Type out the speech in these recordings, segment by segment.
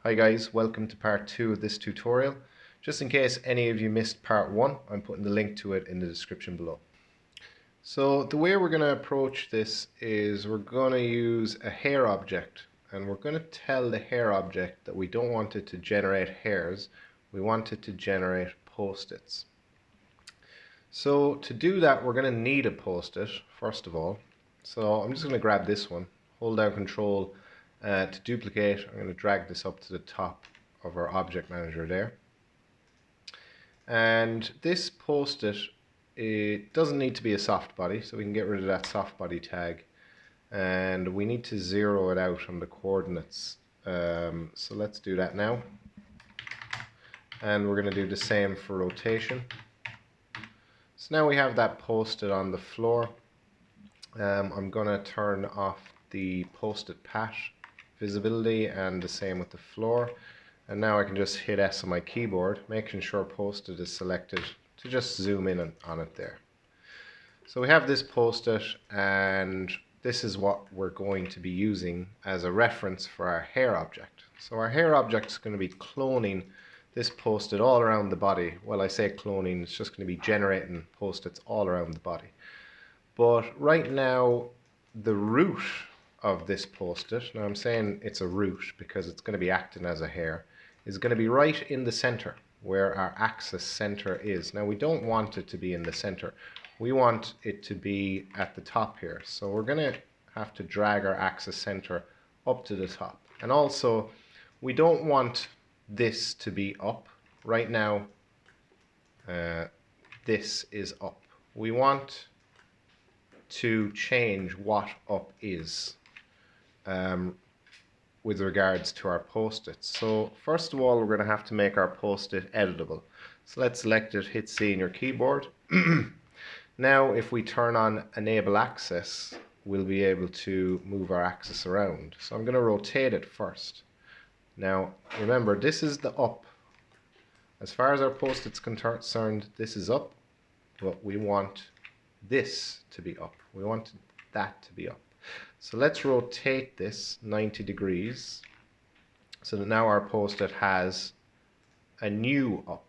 Hi guys, welcome to part 2 of this tutorial. Just in case any of you missed part 1, I'm putting the link to it in the description below. So the way we're going to approach this is we're going to use a hair object, and we're going to tell the hair object that we don't want it to generate hairs, we want it to generate post-its. So to do that, we're going to need a post-it first of all. So I'm just going to grab this one, hold down control to duplicate. I'm going to drag this up to the top of our object manager there. And this post-it, it doesn't need to be a soft body, so we can get rid of that soft body tag. And we need to zero it out on the coordinates. So let's do that now. And we're going to do the same for rotation. So now we have that post-it on the floor. I'm going to turn off the post-it pat visibility and the same with the floor. And now I can just hit S on my keyboard, making sure post-it is selected to just zoom in on it there. So we have this post-it, and this is what we're going to be using as a reference for our hair object. So our hair object is going to be cloning this post-it all around the body. Well, I say cloning, it's just going to be generating post-its all around the body. But right now, the root of this post-it, now I'm saying it's a root because it's going to be acting as a hair, is going to be right in the center where our axis center is. Now we don't want it to be in the center. We want it to be at the top here. So we're going to have to drag our axis center up to the top. And also, we don't want this to be up. Right now, this is up. We want to change what up is with regards to our post-its. So first of all, we're going to have to make our post-it editable. So let's select it, hit C on your keyboard. Now if we turn on enable axis, we'll be able to move our axis around. So I'm going to rotate it first. Now remember, this is the up. As far as our post-it's concerned, this is up, but we want this to be up. We want that to be up. So let's rotate this 90 degrees so that now our post-it has a new up.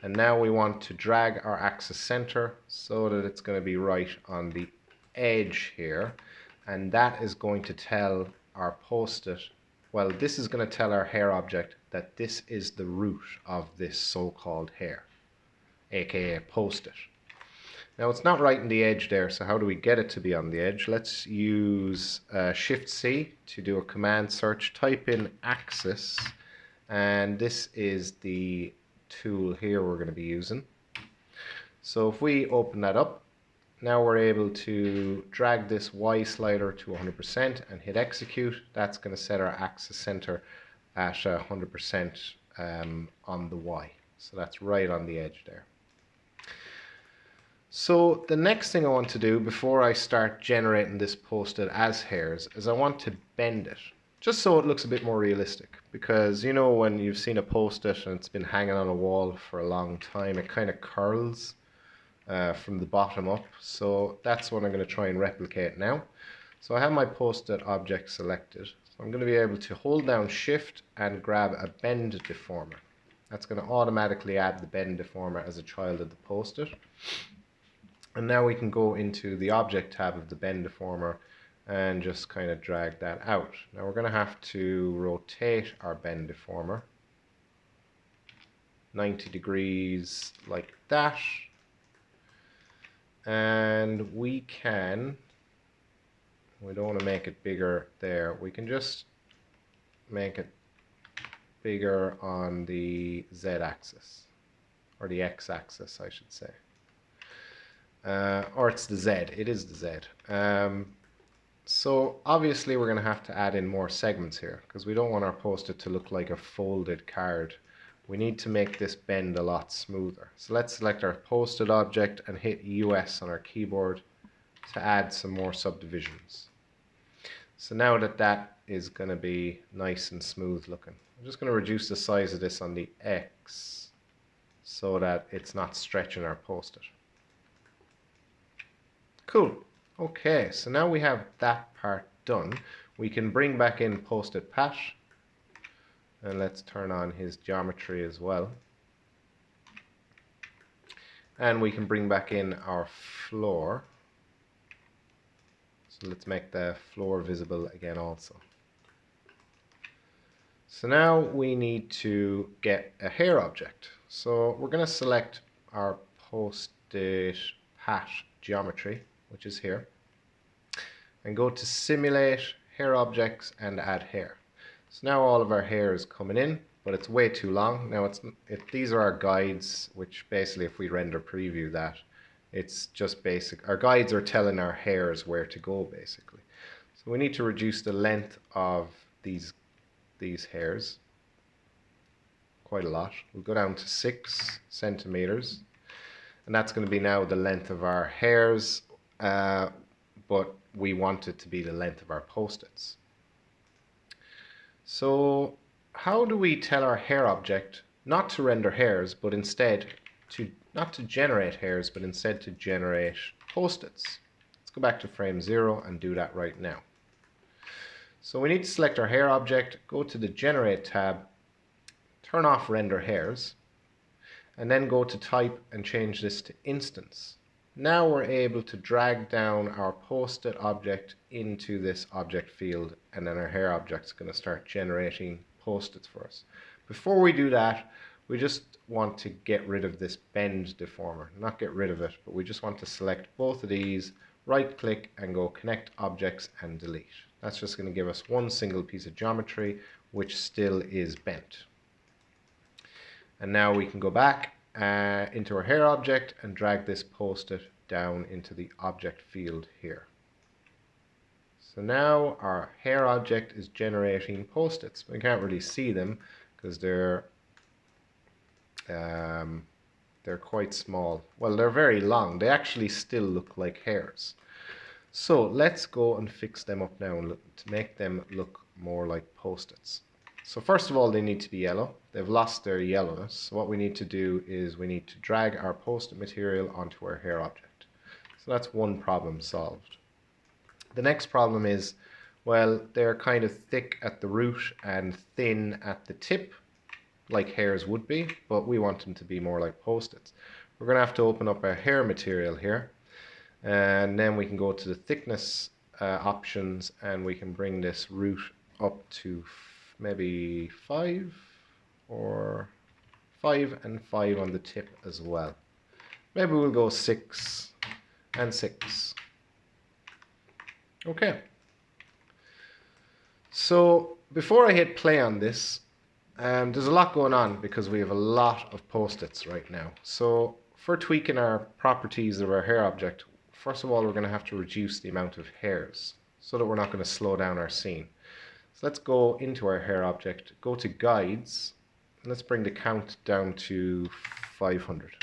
And now we want to drag our axis center so that it's going to be right on the edge here. And that is going to tell our post-it, well, this is going to tell our hair object that this is the root of this so-called hair, aka post-it. Now it's not right in the edge there, so how do we get it to be on the edge? Let's use Shift-C to do a command search. Type in axis, and this is the tool here we're going to be using. So if we open that up, now we're able to drag this Y slider to 100% and hit execute. That's going to set our axis center at 100% on the Y. So that's right on the edge there. So the next thing I want to do before I start generating this post-it as hairs is I want to bend it, just so it looks a bit more realistic. Because you know when you've seen a post-it and it's been hanging on a wall for a long time, it kind of curls from the bottom up. So that's what I'm going to try and replicate now. So I have my post-it object selected. So I'm going to be able to hold down Shift and grab a bend deformer. That's going to automatically add the bend deformer as a child of the post-it. And now we can go into the object tab of the bend deformer and just kind of drag that out. Now we're going to have to rotate our bend deformer 90 degrees like that. And we don't want to make it bigger there. We can just make it bigger on the Z axis, or the X axis I should say. Or it's the Z, it is the Z. So obviously we're going to have to add in more segments here because we don't want our post-it to look like a folded card. We need to make this bend a lot smoother. So let's select our post-it object and hit US on our keyboard to add some more subdivisions. So now that that is going to be nice and smooth looking, I'm just going to reduce the size of this on the X so that it's not stretching our post-it. Cool. Okay, so now we have that part done. We can bring back in post-it pat, And let's turn on his geometry as well. And we can bring back in our floor. So let's make the floor visible again also. So now we need to get a hair object. So we're going to select our post-it hat geometry, which is here, and go to simulate hair objects and add hair. So now all of our hair is coming in, but it's way too long. Now these are our guides, which basically if we render preview that, it's just basic. Our guides are telling our hairs where to go basically. So we need to reduce the length of these hairs quite a lot. We'll go down to 6 centimeters, and that's going to be now the length of our hairs, but we want it to be the length of our post-its. So how do we tell our hair object not to render hairs, but instead not to generate hairs, but instead to generate post-its? Let's go back to frame 0 and do that right now. So we need to select our hair object, go to the Generate tab, turn off Render Hairs, and then go to Type and change this to Instance. Now we're able to drag down our post-it object into this object field, and then our hair object is going to start generating post-its for us. Before we do that, we just want to get rid of this bend deformer. Not get rid of it, but we just want to select both of these, right click and go Connect Objects and Delete. That's just going to give us one single piece of geometry which still is bent. And now we can go back into our hair object and drag this post-it down into the object field here. So now our hair object is generating post-its. We can't really see them because they're quite small. Well, they're very long. They actually still look like hairs. So let's go and fix them up now to make them look more like post-its. So first of all, they need to be yellow. They've lost their yellowness. So what we need to do is we need to drag our post-it material onto our hair object. So that's one problem solved. The next problem is, well, they're kind of thick at the root and thin at the tip, like hairs would be, but we want them to be more like post-its. We're going to have to open up our hair material here. And then we can go to the thickness options, and we can bring this root up to maybe 5 or 5 and 5 on the tip as well. Maybe we'll go 6 and 6. Okay. So before I hit play on this, there's a lot going on because we have a lot of post-its right now. So for tweaking our properties of our hair object, first of all, we're going to have to reduce the amount of hairs so that we're not going to slow down our scene. So let's go into our hair object, go to Guides, and let's bring the count down to 500.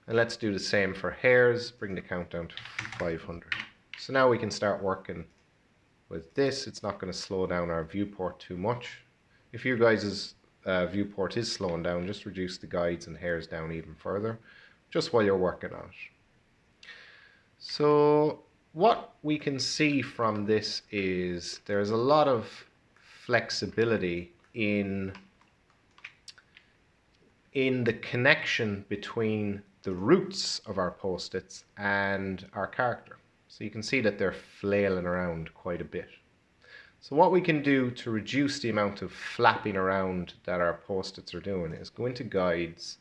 And let's do the same for hairs, bring the count down to 500. So now we can start working with this. It's not going to slow down our viewport too much. If your guys' viewport is slowing down, just reduce the guides and hairs down even further, just while you're working on it. So what we can see from this is there's a lot of flexibility in the connection between the roots of our post-its and our character. So you can see that they're flailing around quite a bit. So what we can do to reduce the amount of flapping around that our post-its are doing is go into Guides,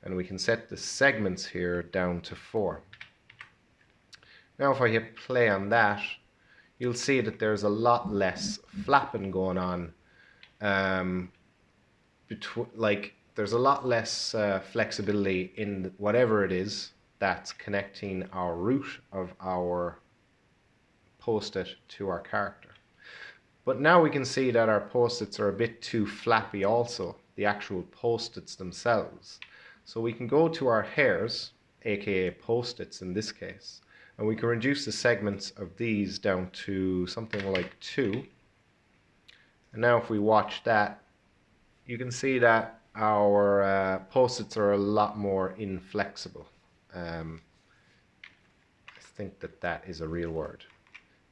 and we can set the segments here down to 4. Now if I hit play on that, you'll see that there's a lot less flapping going on. There's a lot less flexibility in whatever it is that's connecting our root of our post-it to our character. But now we can see that our post-its are a bit too flappy also, the actual post-its themselves. So we can go to our hairs, aka post-its in this case, and we can reduce the segments of these down to something like 2. And now if we watch that, you can see that our post-its are a lot more inflexible. I think that is a real word.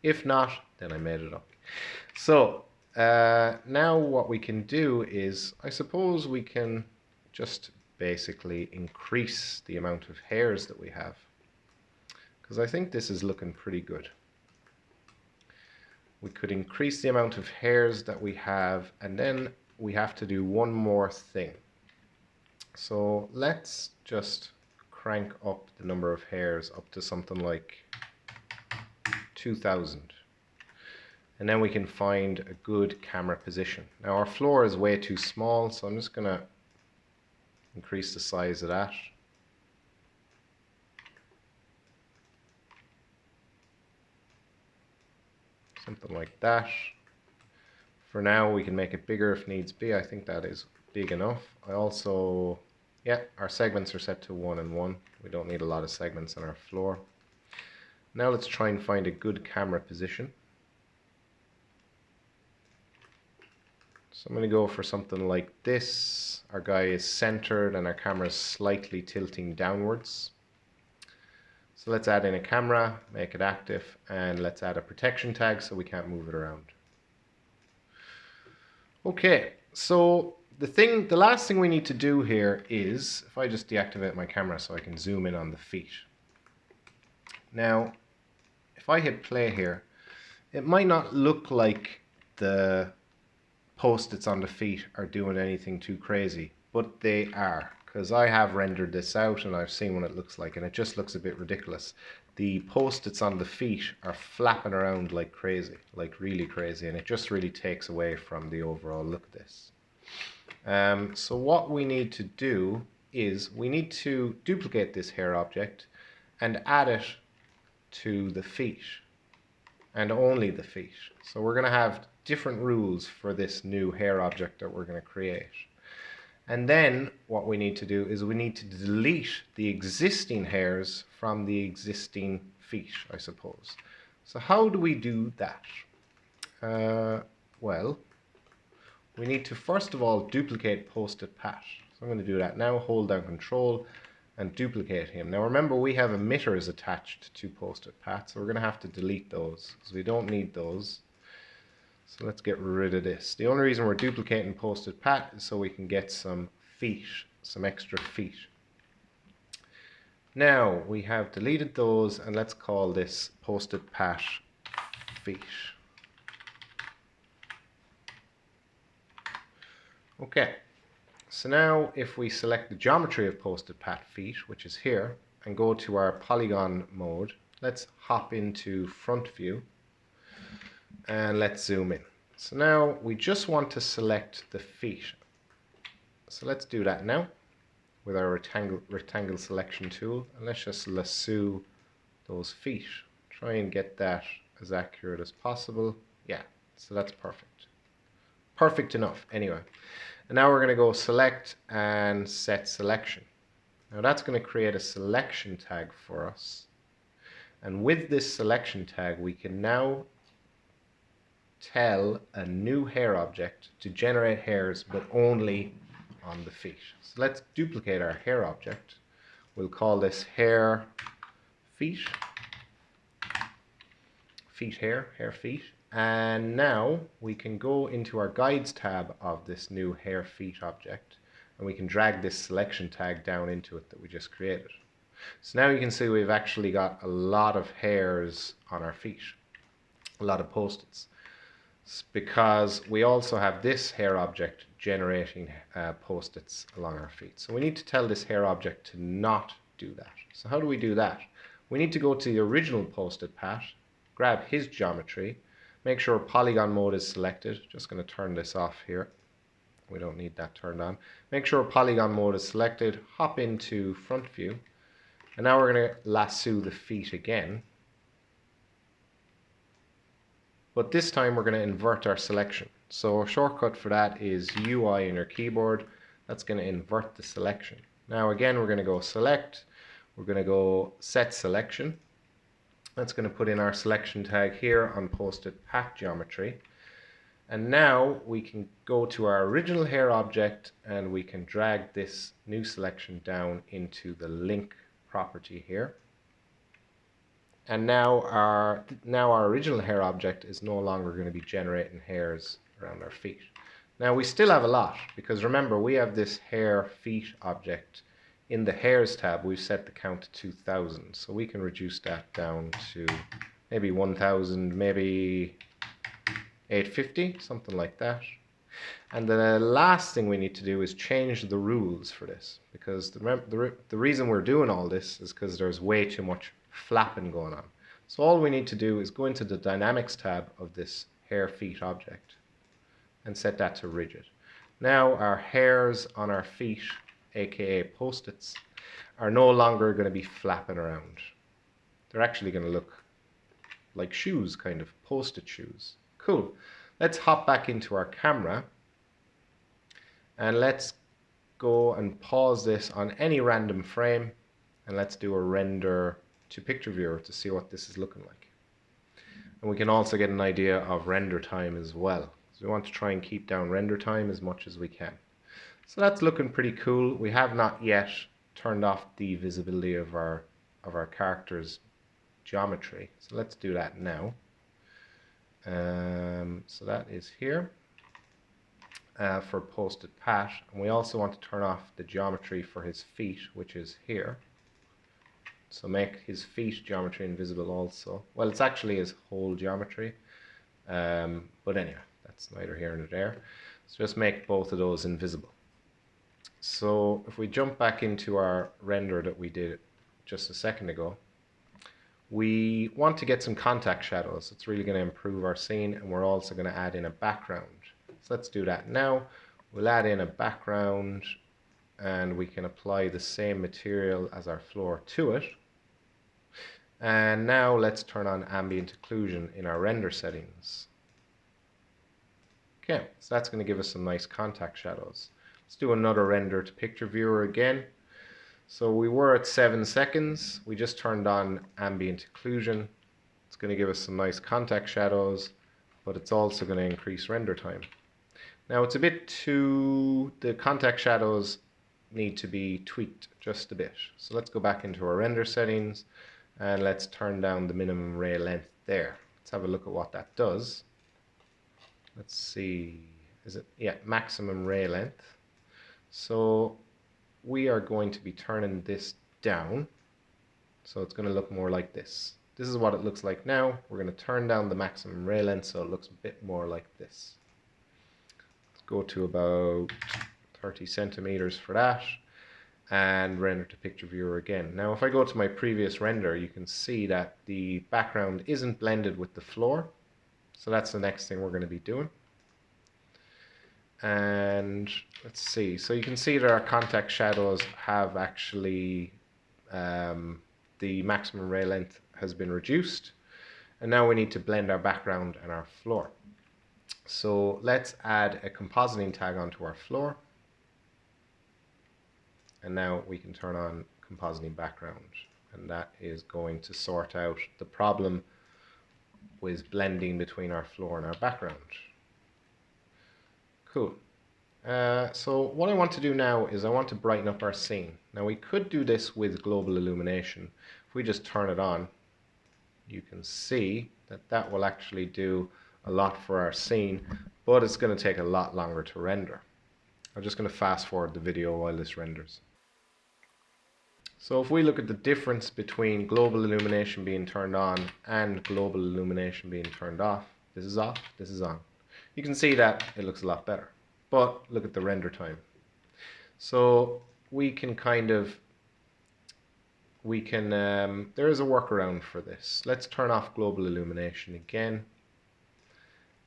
If not, then I made it up. So Now what we can do is, I suppose we can just basically increase the amount of hairs that we have, because I think this is looking pretty good. We could increase the amount of hairs that we have, and then we have to do one more thing. So let's just crank up the number of hairs up to something like 2000. And then we can find a good camera position. Now our floor is way too small, so I'm just going to increase the size of that. Something like that. For now we can make it bigger if needs be. I think that is big enough. I also, yeah, our segments are set to 1 and 1. We don't need a lot of segments on our floor. Now let's try and find a good camera position. So I'm going to go for something like this. Our guy is centered and our camera is slightly tilting downwards. So let's add in a camera, make it active, and let's add a protection tag so we can't move it around. Okay, so the last thing we need to do here is, if I just deactivate my camera so I can zoom in on the feet. Now, if I hit play here, it might not look like the post-its on the feet are doing anything too crazy, but they are, because I have rendered this out and I've seen what it looks like, and it just looks a bit ridiculous. The post-its on the feet are flapping around like crazy, like really crazy, and it just really takes away from the overall look of this. So what we need to do is we need to duplicate this hair object and add it to the feet, and only the feet. So we're going to have different rules for this new hair object that we're going to create. And then what we need to do is we need to delete the existing hairs from the existing feet, I suppose. So how do we do that? Well, we need to first of all duplicate post-it Pat. So I'm going to do that now, hold down Control and duplicate him. Now remember, we have emitters attached to post-it Pat, so we're going to have to delete those because we don't need those. So let's get rid of this. The only reason we're duplicating post-it Pat is so we can get some feet, some extra feet. Now we have deleted those, and let's call this post-it Pat feet. Okay, so now if we select the geometry of post-it Pat feet, which is here, and go to our polygon mode, let's hop into front view and let's zoom in. So now we just want to select the feet. So let's do that now with our rectangle selection tool, and let's just lasso those feet. Try and get that as accurate as possible. Yeah, so that's perfect. Perfect enough anyway. And now we're going to go select and set selection. Now that's going to create a selection tag for us. And with this selection tag, we can now tell a new hair object to generate hairs, but only on the feet. So let's duplicate our hair object. We'll call this hair feet. Feet hair, hair feet. And now we can go into our guides tab of this new hair feet object, and we can drag this selection tag down into it that we just created. So now you can see we've actually got a lot of hairs on our feet, a lot of post-its, because we also have this hair object generating post-its along our feet. So we need to tell this hair object to not do that. So how do we do that? We need to go to the original post-it Pat, grab his geometry, make sure polygon mode is selected. Just going to turn this off here. We don't need that turned on. Make sure polygon mode is selected, hop into front view, and now we're going to lasso the feet again. But this time we're going to invert our selection. So a shortcut for that is UI in your keyboard. That's going to invert the selection. Now again, we're going to go select. We're going to go set selection. That's going to put in our selection tag here on post-it Pat geometry. And now we can go to our original hair object and we can drag this new selection down into the link property here. And now our original hair object is no longer going to be generating hairs around our feet. Now we still have a lot, because remember we have this hair feet object. In the hairs tab we've set the count to 2000, so we can reduce that down to maybe 1000, maybe 850, something like that. And the last thing we need to do is change the rules for this, because the reason we're doing all this is because there's way too much flapping going on. So all we need to do is go into the dynamics tab of this hair feet object and set that to rigid. Now our hairs on our feet, aka post-its, are no longer going to be flapping around. They're actually going to look like shoes, kind of post-it shoes. Cool. Let's hop back into our camera and let's go and pause this on any random frame, and let's do a render to picture viewer to see what this is looking like. And we can also get an idea of render time as well. So we want to try and keep down render time as much as we can. So that's looking pretty cool. We have not yet turned off the visibility of our character's geometry. So let's do that now. So that is here for posted Pat, and we also want to turn off the geometry for his feet, which is here. So make his feet geometry invisible also. Well, it's actually his whole geometry, but anyway, that's neither here nor there. So just make both of those invisible. So if we jump back into our render that we did just a second ago, we want to get some contact shadows. It's really going to improve our scene, and we're also going to add in a background. So let's do that now. We'll add in a background, and we can apply the same material as our floor to it. And now let's turn on ambient occlusion in our render settings. Okay, so that's going to give us some nice contact shadows. Let's do another render to picture viewer again. So we were at 7 seconds. We just turned on ambient occlusion. It's going to give us some nice contact shadows, but it's also going to increase render time. Now it's a bit the contact shadows need to be tweaked just a bit. So let's go back into our render settings and let's turn down the minimum ray length there. Let's have a look at what that does. Let's see, maximum ray length. So we are going to be turning this down, so it's going to look more like this. This is what it looks like now. We're going to turn down the maximum ray length so it looks a bit more like this. Let's go to about 30 centimeters for that and render to picture viewer again. Now if I go to my previous render, you can see that the background isn't blended with the floor, so that's the next thing we're going to be doing. And let's see, so you can see that our contact shadows have actually, the maximum ray length has been reduced, and now we need to blend our background and our floor. So let's add a compositing tag onto our floor, and now we can turn on compositing background, and that is going to sort out the problem with blending between our floor and our background. Cool. So what I want to do now is I want to brighten up our scene. Now we could do this with Global Illumination. If we just turn it on, you can see that that will actually do a lot for our scene, but it's going to take a lot longer to render. I'm just going to fast forward the video while this renders. So if we look at the difference between Global Illumination being turned on and Global Illumination being turned off, this is off, this is on. You can see that it looks a lot better, but look at the render time. So we can there is a workaround for this. Let's turn off Global Illumination again,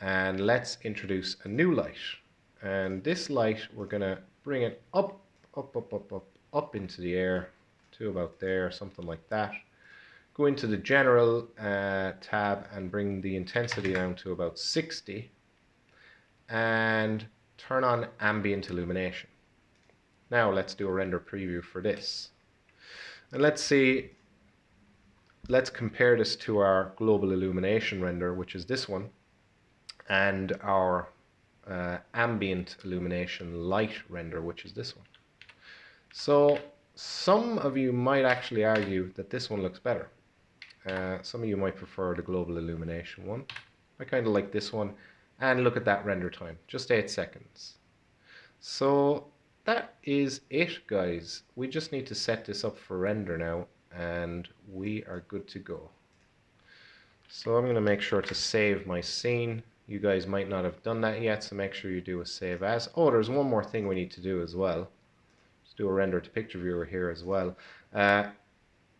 and let's introduce a new light. And this light, we're going to bring it up into the air to about there, something like that. Go into the general tab and bring the intensity down to about 60. And turn on ambient illumination. Now let's do a render preview for this. And let's compare this to our Global Illumination render, which is this one, and our ambient illumination light render, which is this one. So some of you might actually argue that this one looks better. Some of you might prefer the Global Illumination one. I kind of like this one. And look at that render time, just 8 seconds. So that is it, guys. We just need to set this up for render now, and we are good to go. So I'm going to make sure to save my scene. You guys might not have done that yet, so make sure you do a save as. Oh, there's one more thing we need to do as well. Let's do a render to picture viewer here as well.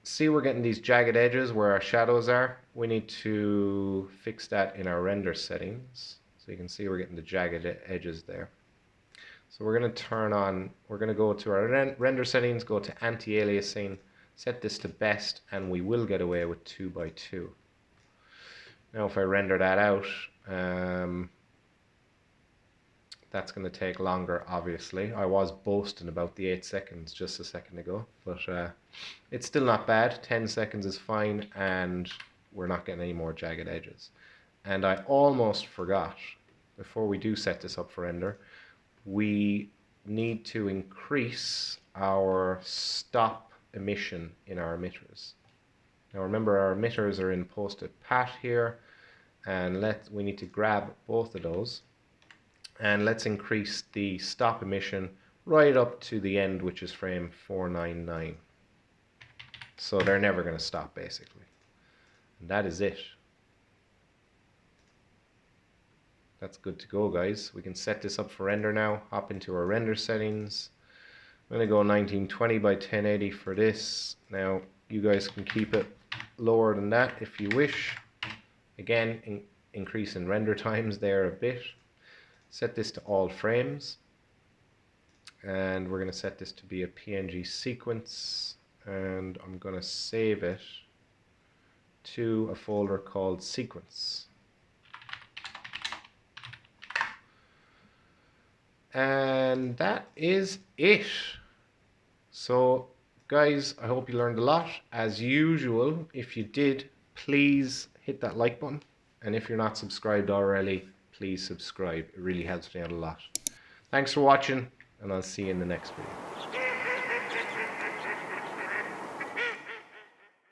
See, we're getting these jagged edges where our shadows are. We need to fix that in our render settings. So you can see we're getting the jagged edges there. So we're going to turn on, we're going to go to our render settings, go to anti-aliasing, set this to best, and we will get away with 2x2. Now if I render that out, that's going to take longer, obviously. I was boasting about the 8 seconds just a second ago, but it's still not bad. 10 seconds is fine, and we're not getting any more jagged edges. And I almost forgot, before we do set this up for render, we need to increase our stop emission in our emitters. Now remember, our emitters are in posted pat here, and we need to grab both of those, and let's increase the stop emission right up to the end, which is frame 499. So they're never going to stop, basically. And that is it. That's good to go, guys. We can set this up for render now. Hop into our render settings. I'm going to go 1920 by 1080 for this. Now, you guys can keep it lower than that if you wish. Again, increase in render times there a bit. Set this to all frames. And we're going to set this to be a PNG sequence. And I'm going to save it to a folder called sequence. And that is it. So guys, I hope you learned a lot. As usual, if you did, please hit that like button. And if you're not subscribed already, please subscribe. It really helps me out a lot. Thanks for watching, and I'll see you in the next video.